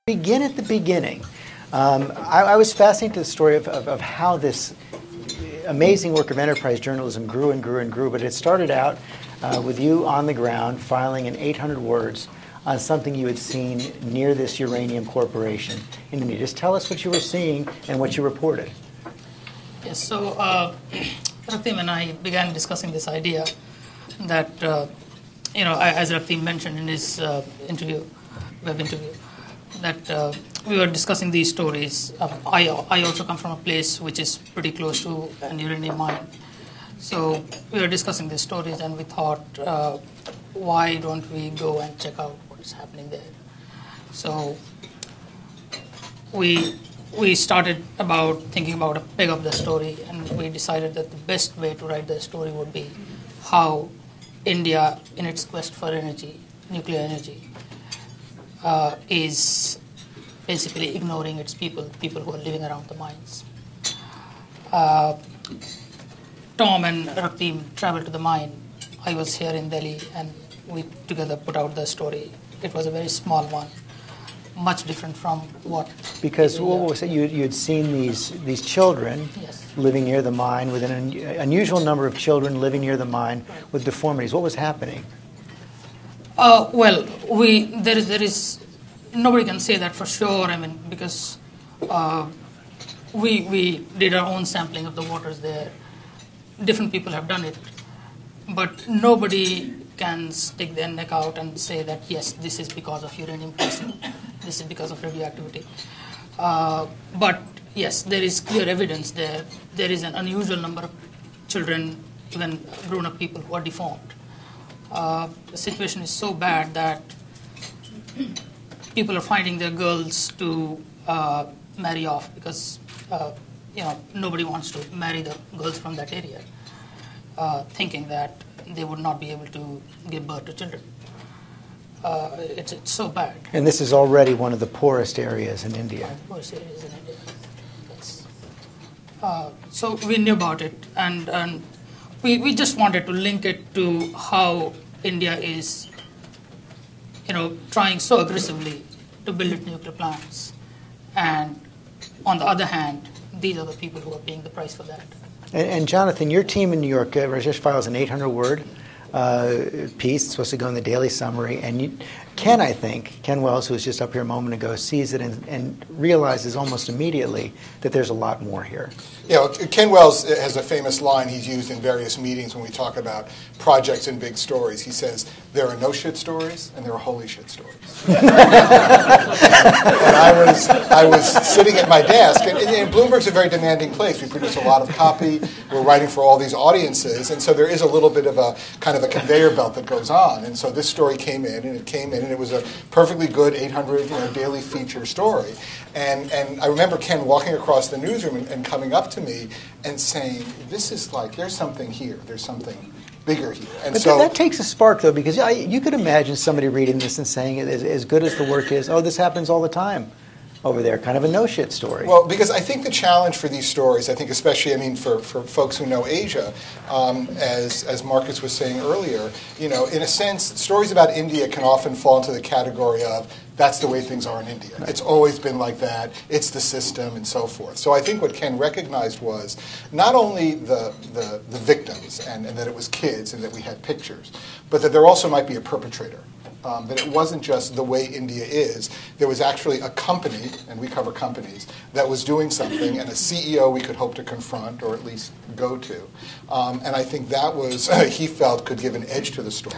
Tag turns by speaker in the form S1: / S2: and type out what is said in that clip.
S1: Begin at the beginning. I was fascinated with the story of how this amazing work of enterprise journalism grew and grew and grew, but it started out with you on the ground filing in 800 words on something you had seen near this uranium corporation in India. Just tell us what you were seeing and what you reported.
S2: Yes, so Ratim and I began discussing this idea that, as Ratim mentioned in his web interview, that we were discussing these stories. I also come from a place which is pretty close to an uranium mine. So we were discussing these stories and we thought, why don't we go and check out what is happening there? So we started thinking about a peg of the story, and we decided that the best way to write the story would be how India, in its quest for energy, nuclear energy, is basically ignoring its people who are living around the mines. Tom and Ratim traveled to the mine. I was here in Delhi, and we together put out the story. It was a very small one, much different from what...
S1: Because what was it? You had seen these children living near the mine, with an unusual number of children living near the mine with deformities. What was happening?
S2: There is nobody can say that for sure. I mean, because we did our own sampling of the waters there. Different people have done it, but nobody can stick their neck out and say that yes, this is because of uranium testing, this is because of radioactivity. But yes, there is clear evidence there. There is an unusual number of children, even grown-up people, who are deformed. The situation is so bad that people are finding their girls to marry off because nobody wants to marry the girls from that area, thinking that they would not be able to give birth to children. It's so bad.
S1: And this is already one of the poorest areas in India.
S2: Poorest areas in India. Yes. So we knew about it, and we just wanted to link it to how India is, trying so aggressively to build its nuclear plants, and on the other hand, these are the people who are paying the price for that.
S1: And Jonathan, your team in New York, Rajesh files an 800-word piece. It's supposed to go in the Daily Summary. And Ken Wells, who was just up here a moment ago, sees it and realizes almost immediately that there's a lot more here.
S3: Ken Wells has a famous line he's used in various meetings when we talk about projects and big stories. He says, there are no shit stories and there are holy shit stories. And I was sitting at my desk, and Bloomberg's a very demanding place. We produce a lot of copy. We're writing for all these audiences, and so there is a little bit of a kind of a conveyor belt that goes on. And so this story came in, and it was a perfectly good 800 daily feature story. And I remember Ken walking across the newsroom and coming up to me and saying, this is like, there's something here. There's something bigger here. And
S1: but
S3: so
S1: that takes a spark, though, because you could imagine somebody reading this and saying, as good as the work is, oh, this happens all the time over there, kind of a no-shit story.
S3: Well, because I think the challenge for these stories, I think especially, for folks who know Asia, as Marcus was saying earlier, in a sense, stories about India can often fall into the category of, that's the way things are in India. Right. It's always been like that. It's the system and so forth. So I think what Ken recognized was not only the victims and that it was kids and that we had pictures, but that there also might be a perpetrator. That it wasn't just the way India is. There was actually a company, and we cover companies, that was doing something, and a CEO we could hope to confront or at least go to. And I think that was, he felt, could give an edge to the story.